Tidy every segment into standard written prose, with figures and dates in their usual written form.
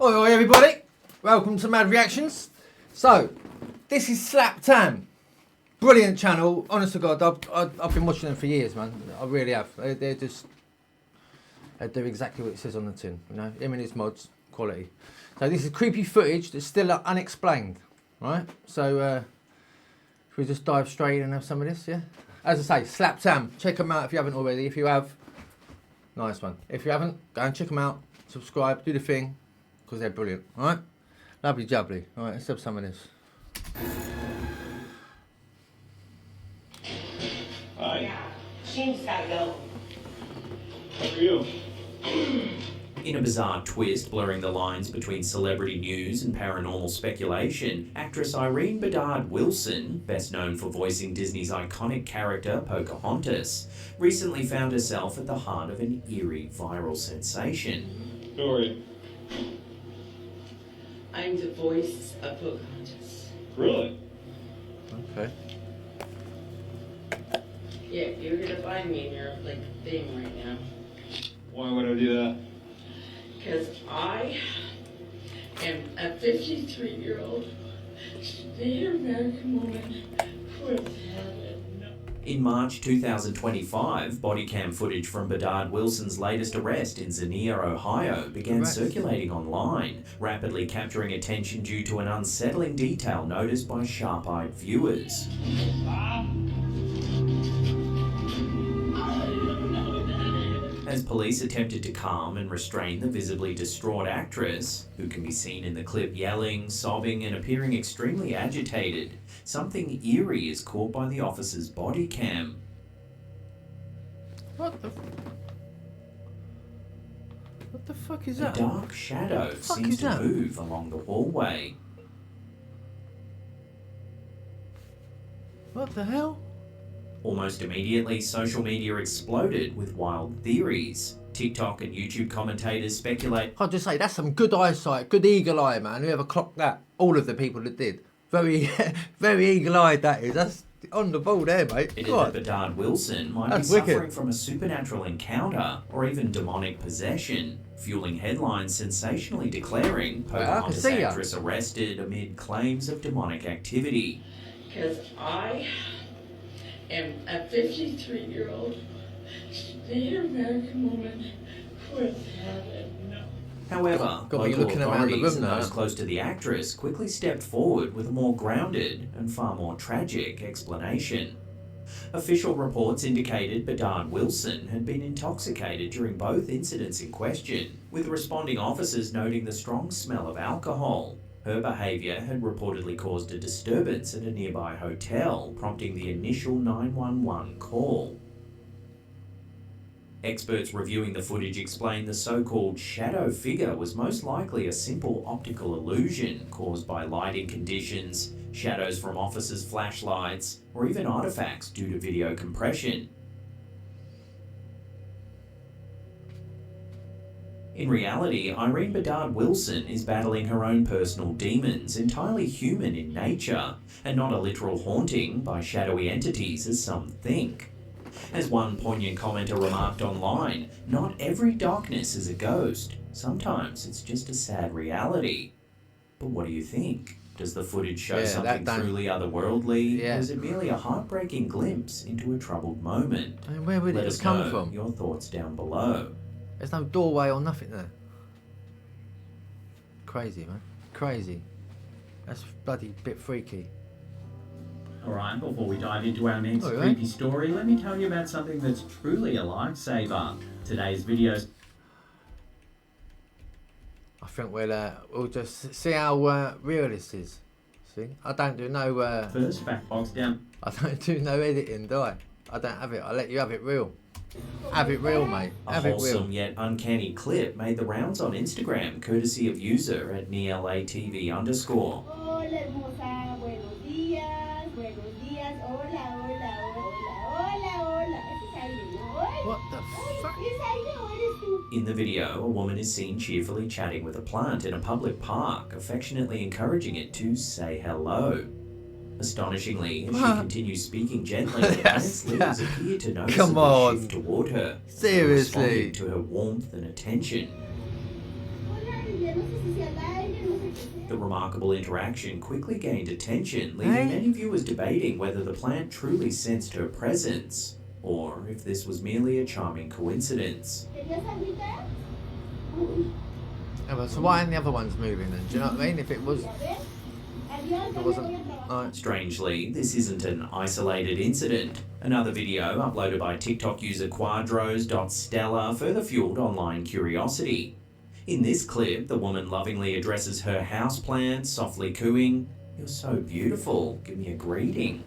Oi, oi, everybody. Welcome to M.A.D Reactions. So, this is Slap Tam. Brilliant channel. Honest to God, I've been watching them for years, man. I really have. They do exactly what it says on the tin. You know, him and his mods, quality. So this is creepy footage that's still unexplained, right? So, should we just dive straight in and have some of this, yeah? As I say, Slap Tam. Check them out if you haven't already. If you have, nice one. If you haven't, go and check them out. Subscribe, do the thing, because they're brilliant, all right? Lovely jubbly. All right, let's have some of this. Hi. Yeah, she's gotta go. How are you? In a bizarre twist blurring the lines between celebrity news and paranormal speculation, actress Irene Bedard Wilson, best known for voicing Disney's iconic character Pocahontas, recently found herself at the heart of an eerie viral sensation. Who are you? I'm the voice of Pocahontas. Really? Okay. Yeah, you're gonna find me in your thing right now. Why would I do that? Because I am a 53-year-old Native American woman with heaven. In March 2025, body cam footage from Bedard Wilson's latest arrest in Xenia, Ohio began circulating online, rapidly capturing attention due to an unsettling detail noticed by sharp-eyed viewers. As police attempted to calm and restrain the visibly distraught actress, who can be seen in the clip yelling, sobbing, and appearing extremely agitated, something eerie is caught by the officer's body cam. What the fuck is A that? dark shadow seems to move along the hallway. What the hell? Almost immediately, social media exploded with wild theories. TikTok and YouTube commentators speculate. I'll just say, that's some good eyesight, good eagle eye, man. Whoever clocked that, all of the people that did. Very, very eagle-eyed that is. That's on the ball there, mate. It is that Bedard Wilson might be suffering from a supernatural encounter or even demonic possession, fueling headlines sensationally declaring Pocahontas actress arrested amid claims of demonic activity. Because I am a 53-year-old Native American woman with heaven. However, local authorities and those close to the actress quickly stepped forward with a more grounded and far more tragic explanation. Official reports indicated Bedard Wilson had been intoxicated during both incidents in question, with responding officers noting the strong smell of alcohol. Her behaviour had reportedly caused a disturbance at a nearby hotel, prompting the initial 911 call. Experts reviewing the footage explained the so-called shadow figure was most likely a simple optical illusion caused by lighting conditions, shadows from officers' flashlights, or even artifacts due to video compression. In reality, Irene Bedard Wilson is battling her own personal demons, entirely human in nature, and not a literal haunting by shadowy entities as some think. As one poignant commenter remarked online, not every darkness is a ghost. Sometimes it's just a sad reality. But what do you think? Does the footage show something truly otherworldly, or is it merely a heartbreaking glimpse into a troubled moment? I mean, where would it come from? Your thoughts down below. There's no doorway or nothing there. Crazy, man. Crazy. That's bloody bit freaky. Alright, before we dive into our next creepy story, let me tell you about something that's truly a lifesaver. Today's videos. I think we'll just see how real this is. See? I don't do no... First, fact box down. I don't do no editing, do I? I don't have it. I let you have it real. Have it real, mate. Have it real. A wholesome yet uncanny clip made the rounds on Instagram, courtesy of user at NELATV_. Hola, hermosa. Buenos días. Buenos días. Hola, hola, hola, hola, hola. Ese es Aire, ¿no? What the fuck? ¿Es Aire o eres tú? In the video, a woman is seen cheerfully chatting with a plant in a public park, affectionately encouraging it to say hello. Astonishingly, as she continues speaking gently, the plant's leaves appear to noticeably shift toward her, seriously, responding to her warmth and attention. Hola, no sé si sea The remarkable interaction quickly gained attention, leaving many viewers debating whether the plant truly sensed her presence, or if this was merely a charming coincidence. ¿Querías agüita? Yeah, but so why aren't the other ones moving then? Do you know what I mean? If it was, A ver. Adiós, it ya me wasn't. voy a trabajar. Alright. Strangely, this isn't an isolated incident. Another video, uploaded by TikTok user quadros.stella, further fueled online curiosity. In this clip, the woman lovingly addresses her houseplants, softly cooing, "You're so beautiful, give me a greeting."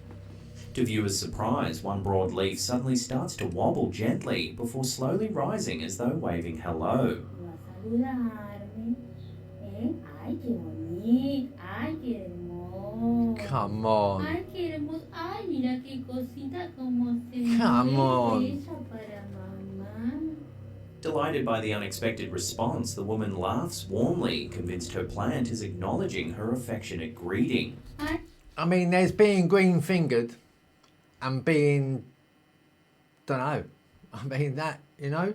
To viewers' surprise, one broad leaf suddenly starts to wobble gently before slowly rising as though waving hello. Vas a saludarme. ¿Eh? Ay, qué bonito. Ay, qué hermoso. Come on. Ay, qué hermoso. Ay, mira qué cosita como se Come mueve on. ella para mamá. Delighted by the unexpected response, the woman laughs warmly, convinced her plant is acknowledging her affectionate greeting. I mean, there's being green-fingered and being, don't know. I mean that, you know.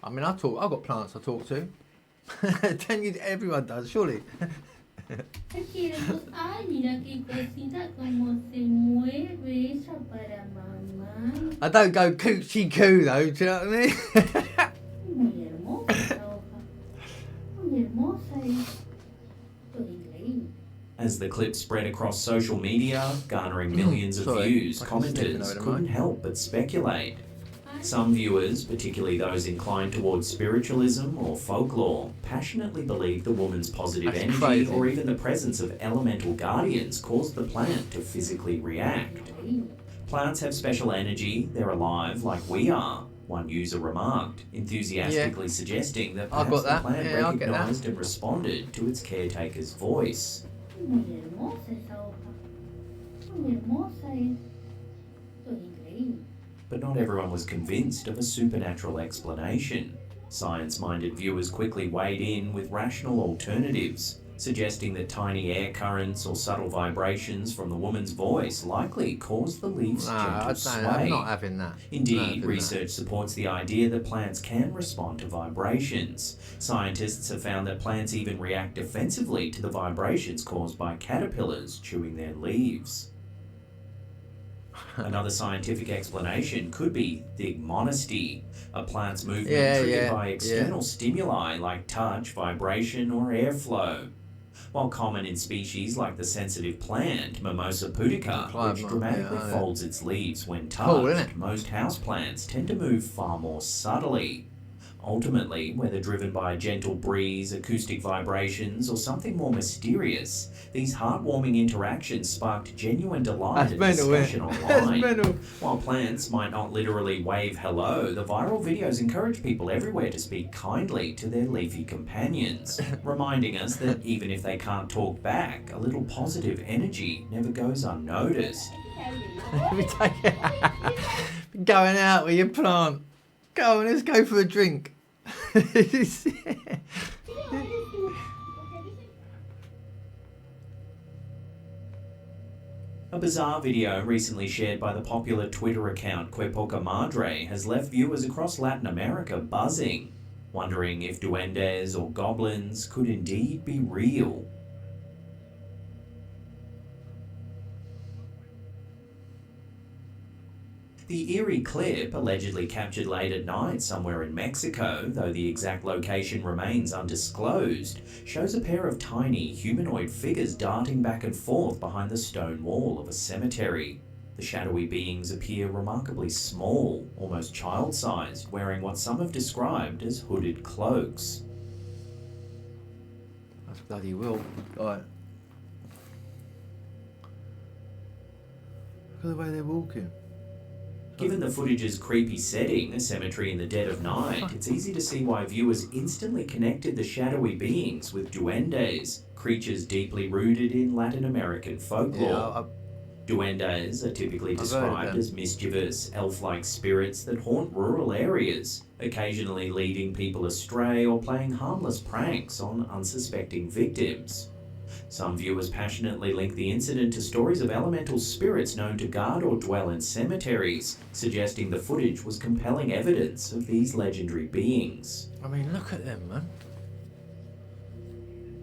I mean, I've got plants I talk to. Everyone does, surely. Ay, qué hermoso. Ay, mira qué cosita como se mueve ella para mamá. I don't go coochie coo though. Do you know what I mean? Muy hermosa esa hoja. Muy hermosa es. Esto es increíble. As the clip spread across social media, garnering millions of Sorry, views, I can snip it commenters over the couldn't mic. help but speculate. Some viewers, particularly those inclined towards spiritualism or folklore, passionately believe the woman's positive That's energy crazy. or even the presence of elemental guardians caused the plant to physically react. Plants have special energy, they're alive like we are, one user remarked, enthusiastically suggesting that I've perhaps got that. the plant Yeah, I'll get that. recognised and responded to its caretaker's voice. Muy hermosa esa hoja. Muy hermosa es. Esto es increíble. But not everyone was convinced of a supernatural explanation. Science-minded viewers quickly weighed in with rational alternatives, suggesting that tiny air currents or subtle vibrations from the woman's voice likely caused the leaves' gentle sway. I'm not having that. Indeed, research supports the idea that plants can respond to vibrations. Scientists have found that plants even react defensively to the vibrations caused by caterpillars chewing their leaves. Another scientific explanation could be thigmonesty, a plant's movement triggered by external stimuli like touch, vibration, or airflow. While common in species like the sensitive plant, Mimosa pudica, which dramatically folds its leaves when touched, most houseplants tend to move far more subtly. Ultimately, whether driven by a gentle breeze, acoustic vibrations, or something more mysterious, these heartwarming interactions sparked genuine delight and discussion online. While plants might not literally wave hello, the viral videos encourage people everywhere to speak kindly to their leafy companions, reminding us that even if they can't talk back, a little positive energy never goes unnoticed. Going out with your plant. Go on, let's go for a drink. A bizarre video recently shared by the popular Twitter account Que Poca Madre has left viewers across Latin America buzzing, wondering if duendes or goblins could indeed be real. The eerie clip, allegedly captured late at night somewhere in Mexico, though the exact location remains undisclosed, shows a pair of tiny humanoid figures darting back and forth behind the stone wall of a cemetery. The shadowy beings appear remarkably small, almost child-sized, wearing what some have described as hooded cloaks. That's bloody will. Right. Look at the way they're walking. Given the footage's creepy setting, a cemetery in the dead of night, it's easy to see why viewers instantly connected the shadowy beings with duendes, creatures deeply rooted in Latin American folklore. Duendes are typically described as mischievous, elf-like spirits that haunt rural areas, occasionally leading people astray or playing harmless pranks on unsuspecting victims. Some viewers passionately link the incident to stories of elemental spirits known to guard or dwell in cemeteries, suggesting the footage was compelling evidence of these legendary beings. I mean, look at them, man.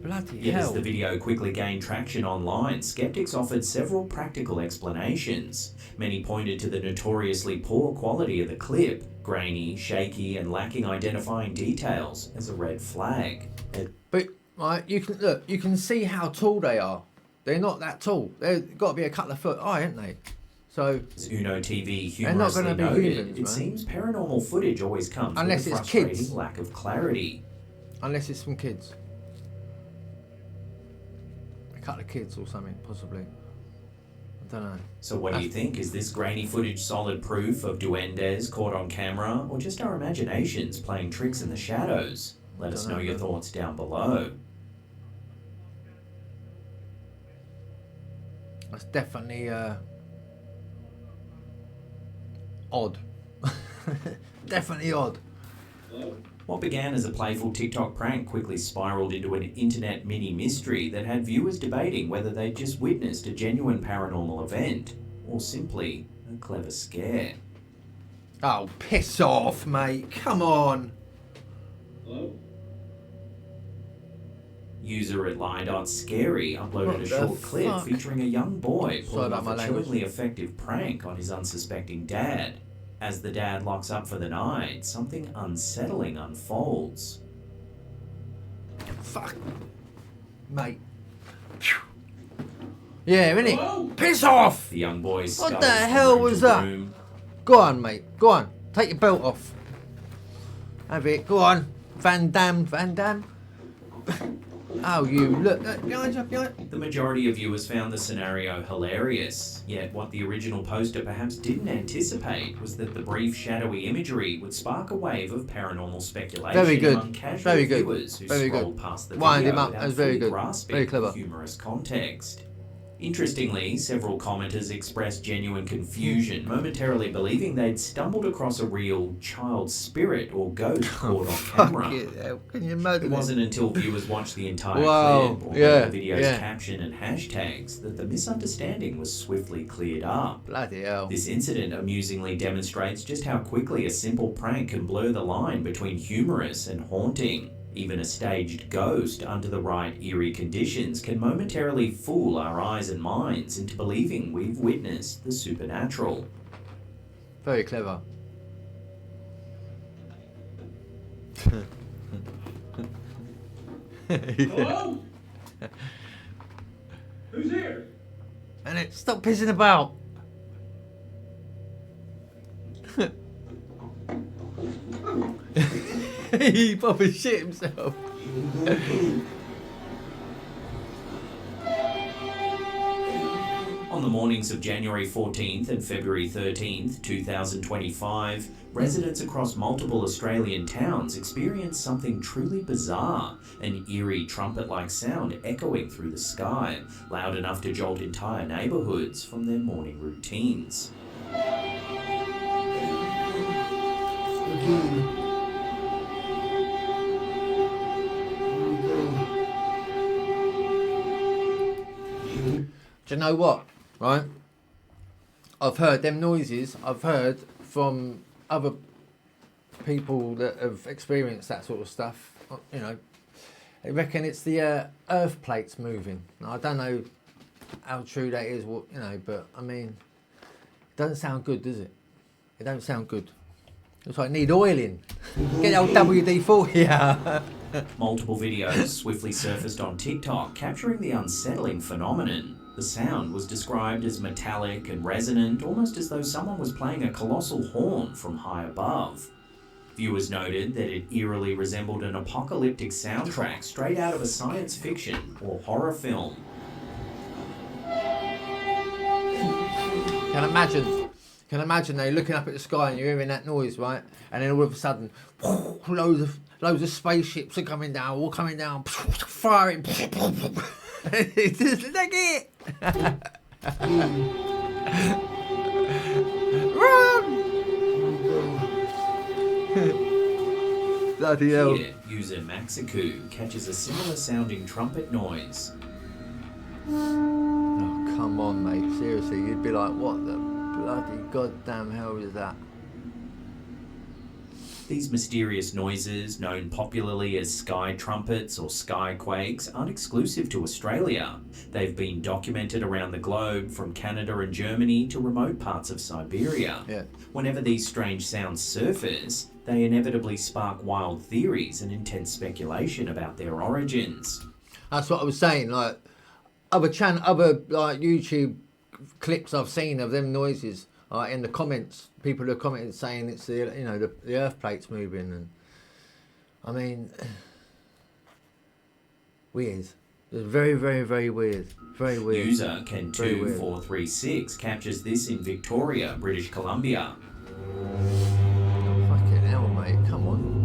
Bloody Yet as hell. the video quickly gained traction online, skeptics offered several practical explanations. Many pointed to the notoriously poor quality of the clip, grainy, shaky, and lacking identifying details, as a red flag. But right, you can look. You can see how tall they are. They're not that tall. They've got to be a couple of foot high, ain't they? So As Uno TV they're not humorously going to be noted, humans, it man. seems paranormal footage always comes Unless with a it's frustrating kids. lack of clarity. Unless it's from kids. A couple of kids or something, possibly. I don't know. So what do you think? Is this grainy footage solid proof of duendes caught on camera, or just our imaginations playing tricks in the shadows? Let us know your thoughts down below. That's definitely odd. Definitely odd. Hello? What began as a playful TikTok prank quickly spiraled into an internet mini mystery that had viewers debating whether they'd just witnessed a genuine paranormal event, or simply a clever scare. Oh, piss off, mate. Come on. Hello? User at lie.scary uploaded What a the short clip fuck? featuring a young boy Sorry pulling about off my a language. chillingly effective prank on his unsuspecting dad. As the dad locks up for the night, something unsettling unfolds. Fuck. Mate. Yeah, innit? Hello? Piss off! The young boy What scuttles the from hell room was to that? room. Go on, mate. Go on. Take your belt off. Have it. Go on. Van Damme. Van Damme. Oh, you. Look. Behind you. Behind. The majority of viewers found the scenario hilarious, yet what the original poster perhaps didn't anticipate was that the brief shadowy imagery would spark a wave of paranormal speculation Very good. among casual Very good. viewers who Very good. scrolled past the Wind video him up. without That was very fully good. grasping Very the clever. humorous context. Interestingly, several commenters expressed genuine confusion, momentarily believing they'd stumbled across a real child spirit or ghost caught on camera. Fuck it. Can you It imagine it? wasn't until viewers watched the entire Wow, clip or yeah, read the video's yeah. caption and hashtags that the misunderstanding was swiftly cleared up. Bloody hell. This incident amusingly demonstrates just how quickly a simple prank can blur the line between humorous and haunting. Even a staged ghost under the right eerie conditions can momentarily fool our eyes and minds into believing we've witnessed the supernatural. Very clever. Hello? Who's here? And it. Stop pissing about. He probably shit himself. On the mornings of January 14th and February 13th, 2025, residents across multiple Australian towns experienced something truly bizarre, an eerie trumpet-like sound echoing through the sky, loud enough to jolt entire neighbourhoods from their morning routines. Do you know what? Right? I've heard them noises. I've heard from other people that have experienced that sort of stuff. You know, they reckon it's the earth plates moving. Now, I don't know how true that is. What you know, but I mean, it doesn't sound good, does it? It don't sound good. Looks like it need oiling. Get the old WD-40 out. Multiple videos swiftly surfaced on TikTok capturing the unsettling phenomenon. The sound was described as metallic and resonant, almost as though someone was playing a colossal horn from high above. Viewers noted that it eerily resembled an apocalyptic soundtrack straight out of a science fiction or horror film. Can imagine they're looking up at the sky and you're hearing that noise, right? And then all of a sudden, loads of spaceships are coming down, all coming down, firing. It's just like it. Run! Bloody hell. Here, user Maxiku catches a similar sounding trumpet noise. Oh, come on, mate. Seriously, you'd be like, what the bloody goddamn hell is that? These mysterious noises, known popularly as sky trumpets or sky quakes, aren't exclusive to Australia. They've been documented around the globe, from Canada and Germany to remote parts of Siberia. Yeah. Whenever these strange sounds surface, they inevitably spark wild theories and intense speculation about their origins. That's what I was saying. Like other like YouTube clips I've seen of them noises. In the comments, people have commented saying it's the earth plate's moving, and I mean, weird. It's very, very, very weird. Very weird. User Ken2436 captures this in Victoria, British Columbia. Oh, fucking hell, mate! Come on.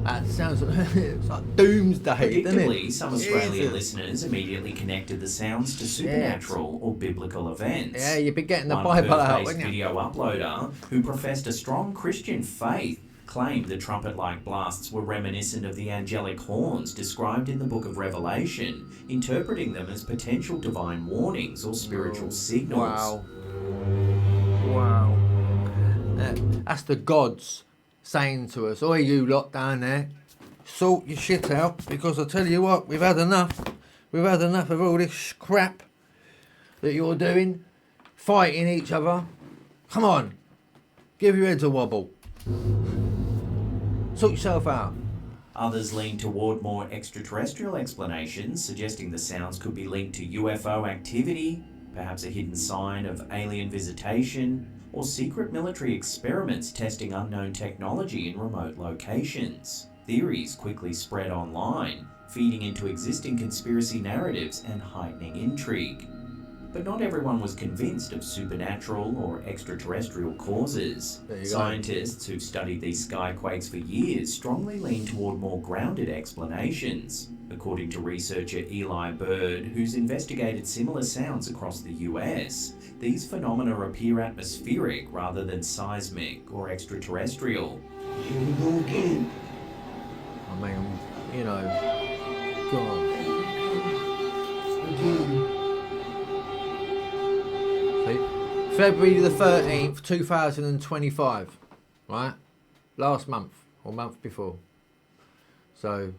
That sounds it's like doomsday, doesn't Predictably, it? some Australian Jesus. listeners immediately connected the sounds to supernatural or biblical events. Yeah, you'd be getting the One Bible out, Perth-based wouldn't you? video uploader who professed a strong Christian faith claimed the trumpet-like blasts were reminiscent of the angelic horns described in the book of Revelation, interpreting them as potential divine warnings or spiritual signals. Wow. That's the gods saying to us, "Oi, you lot down there, sort your shit out, because I tell you what, we've had enough. We've had enough of all this crap that you're doing, fighting each other. Come on, give your heads a wobble. Sort yourself out." Others lean toward more extraterrestrial explanations, suggesting the sounds could be linked to UFO activity, perhaps a hidden sign of alien visitation, or secret military experiments testing unknown technology in remote locations. Theories quickly spread online, feeding into existing conspiracy narratives and heightening intrigue. But not everyone was convinced of supernatural or extraterrestrial causes. There you go. Scientists who've studied these skyquakes for years strongly lean toward more grounded explanations. According to researcher Eli Bird, who's investigated similar sounds across the US, these phenomena appear atmospheric rather than seismic or extraterrestrial. I mean, God. See, February the 13th, 2025, right? Last month or month before. So,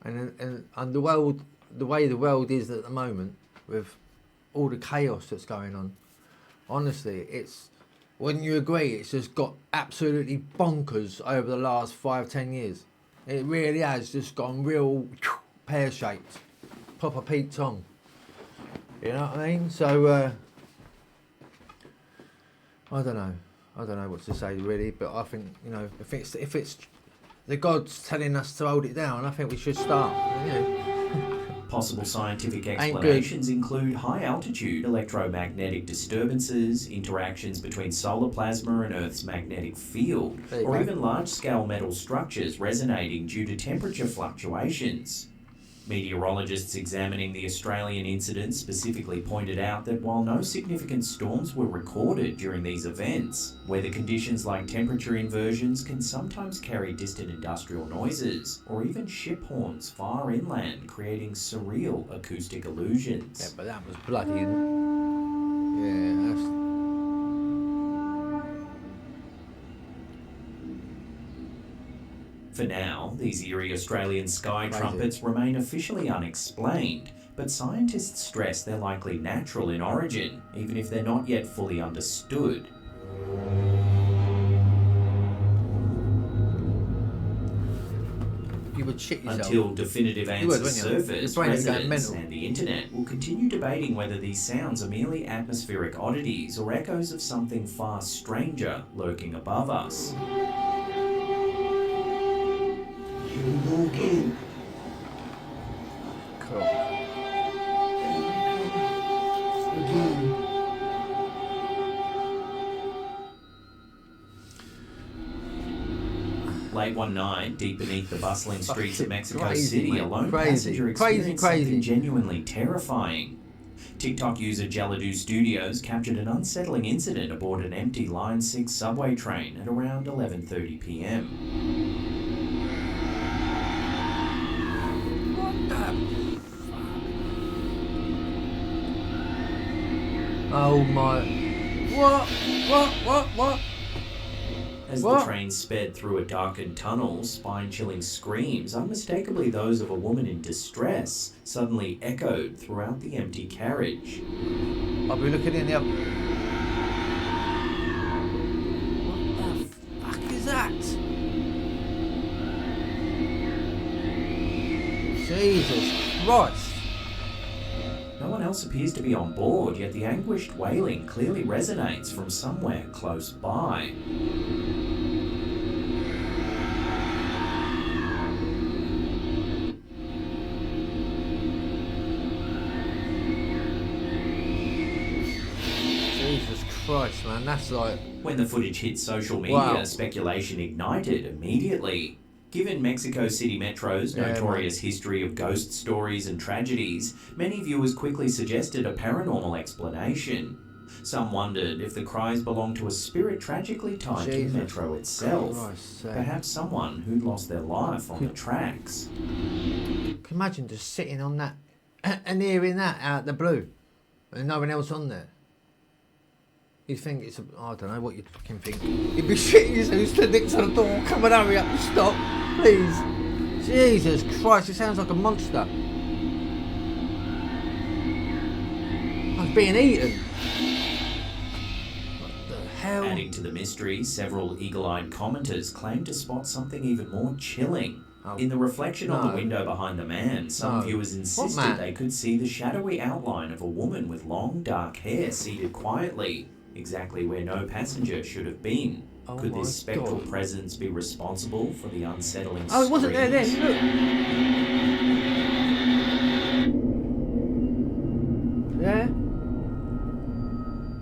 and the world, the way the world is at the moment, with all the chaos that's going on, honestly, wouldn't you agree, it's just got absolutely bonkers over the last 5-10 years. It really has just gone real pear-shaped, proper Pete Tong. You know what I mean? So, I don't know what to say really, but I think, if it's the gods telling us to hold it down, I think we should start. Possible scientific good. explanations include high-altitude electromagnetic disturbances, interactions between solar plasma and Earth's magnetic field, There you or go. even large-scale metal structures resonating due to temperature fluctuations. Meteorologists examining the Australian incident specifically pointed out that while no significant storms were recorded during these events, weather conditions like temperature inversions can sometimes carry distant industrial noises, or even ship horns far inland, creating surreal acoustic illusions. Yeah, but that was bloody. Yeah, that's. For now, these eerie Australian sky Crazy. trumpets remain officially unexplained, but scientists stress they're likely natural in origin, even if they're not yet fully understood. You would shit yourself. Until definitive You would, answers wouldn't you? surface, Your brain would go residents mental. and the internet will continue debating whether these sounds are merely atmospheric oddities or echoes of something far stranger lurking above us. Cool. Late one night, deep beneath the bustling streets of Mexico Crazy, City, mate. a lone Crazy. passenger Crazy, experienced something crazy. genuinely terrifying. TikTok user Jeladu Studios captured an unsettling incident aboard an empty Line 6 subway train at around 11:30 p.m. Oh my. What? As What? the train sped through a darkened tunnel, spine-chilling screams, unmistakably those of a woman in distress, suddenly echoed throughout the empty carriage. I'll be looking in the other. What the fuck is that? Jesus Christ. No one else appears to be on board, yet the anguished wailing clearly resonates from somewhere close by. Jesus Christ, man, that's like. When the footage hit social media, Wow. speculation ignited immediately. Given Mexico City Metro's Yeah, notorious history of ghost stories and tragedies, many viewers quickly suggested a paranormal explanation. Some wondered if the cries belonged to a spirit tragically tied Jesus to Metro itself. Christ's sake. Perhaps someone who'd lost their life on the tracks. Can you imagine just sitting on that and hearing that out the blue and no one else on there? You think it's I don't know what you'd fucking think. You'd be shitting yourself, you stood next to the door, come on, hurry up, stop, please. Jesus Christ, it sounds like a monster. I was being eaten. What the hell? Adding to the mystery, several eagle-eyed commenters claimed to spot something even more chilling. Oh, In the reflection on no. the window behind the man, some No. viewers What insisted man? they could see the shadowy outline of a woman with long dark hair seated quietly, exactly where no passenger should have been. Oh Could my this spectral God. presence be responsible for the unsettling Oh, it wasn't there screams? then, look. Yeah?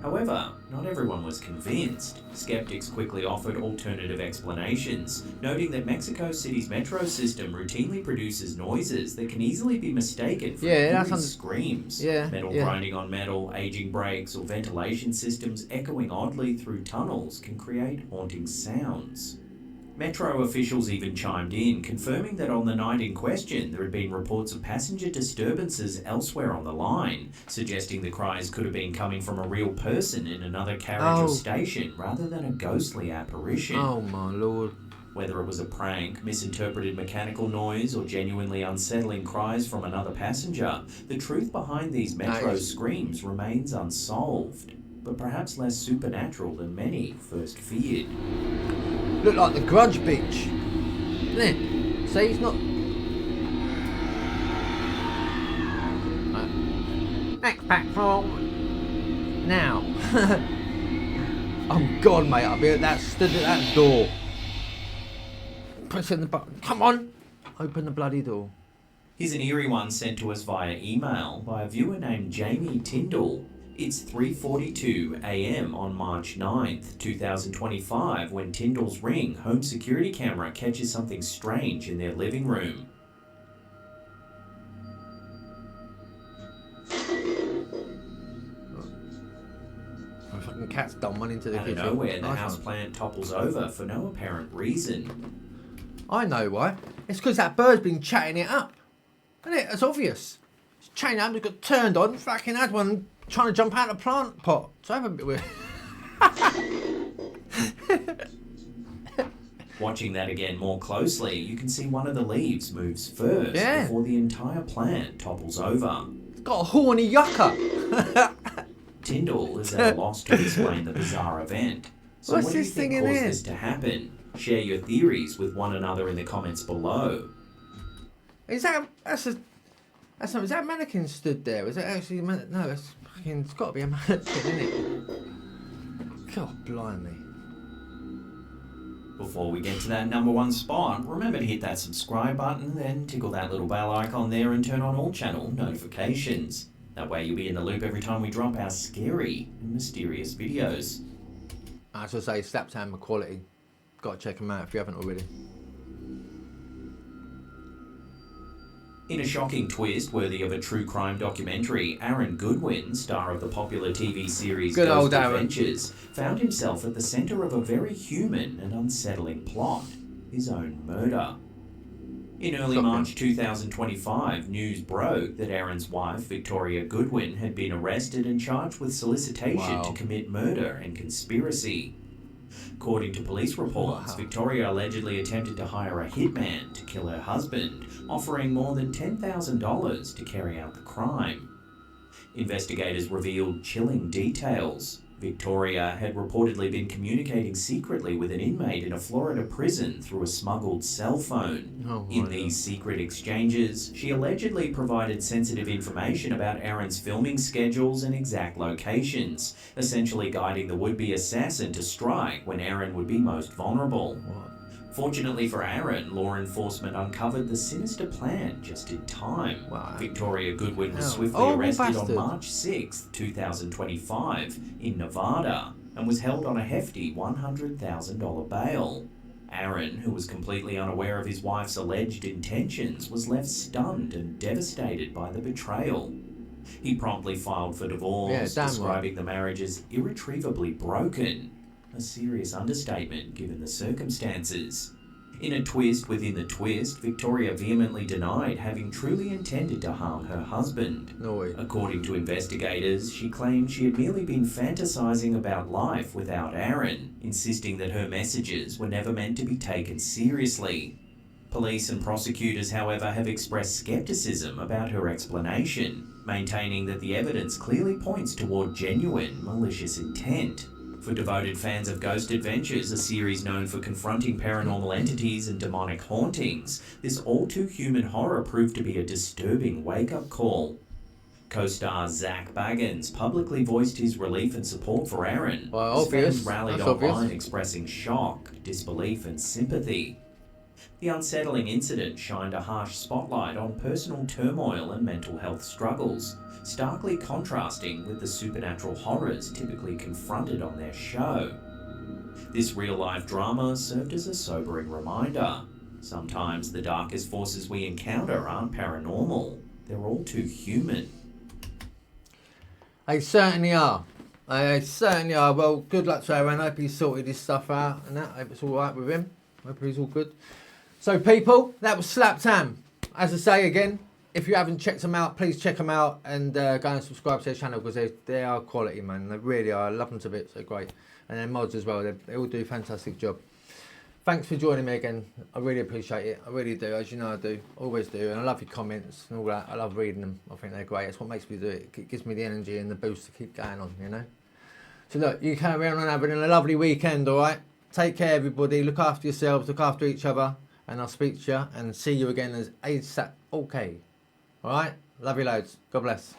However, not everyone was convinced. Skeptics quickly offered alternative explanations, noting that Mexico City's metro system routinely produces noises that can easily be mistaken for Yeah, that's eerie screams. Yeah, Metal yeah. grinding on metal, aging brakes, or ventilation systems echoing oddly through tunnels can create haunting sounds. Metro officials even chimed in, confirming that on the night in question there had been reports of passenger disturbances elsewhere on the line, suggesting the cries could have been coming from a real person in another carriage Oh. or station rather than a ghostly apparition. Oh my lord. Whether it was a prank, misinterpreted mechanical noise, or genuinely unsettling cries from another passenger, the truth behind these Metro Nice. screams remains unsolved, but perhaps less supernatural than many first feared. Look like the Grudge Beach. Isn't it? See, it's not. Next platform. Now. Oh God, mate, I'll be at that, stood at that door. Pressing the button. Come on! Open the bloody door. Here's an eerie one sent to us via email by a viewer named Jamie Tyndall. It's 3:42 a.m. on March 9th, 2025, when Tyndall's Ring home security camera catches something strange in their living room. A fucking cat's done one into the Out of kitchen. nowhere, the Nice one. houseplant topples over for no apparent reason. I know why. It's because that bird's been chatting it up. Isn't it? It's obvious. It's chatting it up, it's got turned on, fucking had one trying to jump out of the plant pot. So have a bit with. Watching that again more closely, you can see one of the leaves moves first Yeah. before the entire plant topples over. It's got a horny yucca. Tyndall is at a loss to explain the bizarre event. So What's what do you this think thing in caused here? this to happen? Share your theories with one another in the comments below. Is that is that a mannequin stood there? Is it actually no? It's fucking. It's got to be a mannequin, isn't it? God blimey. Before we get to that number one spot, remember to hit that subscribe button, then tickle that little bell icon there and turn on all channel notifications. That way you'll be in the loop every time we drop our scary and mysterious videos. As I say, Slap Hammer quality. Got to check them out if you haven't already. In a shocking twist worthy of a true crime documentary, Aaron Goodwin, star of the popular TV series Good Ghost old Aaron. Adventures, found himself at the centre of a very human and unsettling plot, his own murder. In early Shocking. March 2025, news broke that Aaron's wife, Victoria Goodwin, had been arrested and charged with solicitation Wow. to commit murder and conspiracy. According to police reports, Wow. Victoria allegedly attempted to hire a hitman to kill her husband, offering more than $10,000 to carry out the crime. Investigators revealed chilling details. Victoria had reportedly been communicating secretly with an inmate in a Florida prison through a smuggled cell phone. Oh, In my these secret exchanges, she allegedly provided sensitive information about Aaron's filming schedules and exact locations, essentially guiding the would-be assassin to strike when Aaron would be most vulnerable. What? Fortunately for Aaron, law enforcement uncovered the sinister plan just in time. Wow. Victoria Goodwin was Hell, swiftly horrible arrested bastard. on March 6, 2025, in Nevada, and was held on a hefty $100,000 bail. Aaron, who was completely unaware of his wife's alleged intentions, was left stunned and devastated by the betrayal. He promptly filed for divorce, Yeah, damn right. describing the marriage as irretrievably broken. A serious understatement given the circumstances. In a twist within the twist, Victoria vehemently denied having truly intended to harm her husband. No way. According to investigators, she claimed she had merely been fantasizing about life without Aaron, insisting that her messages were never meant to be taken seriously. Police and prosecutors, however, have expressed skepticism about her explanation, maintaining that the evidence clearly points toward genuine malicious intent. For devoted fans of Ghost Adventures, a series known for confronting paranormal entities and demonic hauntings, this all-too-human horror proved to be a disturbing wake-up call. Co-star Zach Baggins publicly voiced his relief and support for Aaron. Well, His obvious. fans rallied That's online obvious. expressing shock, disbelief and sympathy. The unsettling incident shined a harsh spotlight on personal turmoil and mental health struggles, starkly contrasting with the supernatural horrors typically confronted on their show. This real-life drama served as a sobering reminder. Sometimes the darkest forces we encounter aren't paranormal, they're all too human. They certainly are. They certainly are. Well, good luck to Aaron. I hope he's sorted his stuff out and that. I hope it's all right with him. I hope he's all good. So, people, that was Slap Tam. As I say again, if you haven't checked them out, please check them out and go and subscribe to their channel because they are quality, man. They really are. I love them to bits. They're great. And their mods as well. They all do a fantastic job. Thanks for joining me again. I really appreciate it. I really do. As you know, I do. Always do. And I love your comments and all that. I love reading them. I think they're great. It's what makes me do it. It gives me the energy and the boost to keep going on, you know. So, look, you carry on and having a lovely weekend, all right? Take care, everybody. Look after yourselves. Look after each other. And I'll speak to you and see you again as ASAP. Okay. All right? Love you loads. God bless.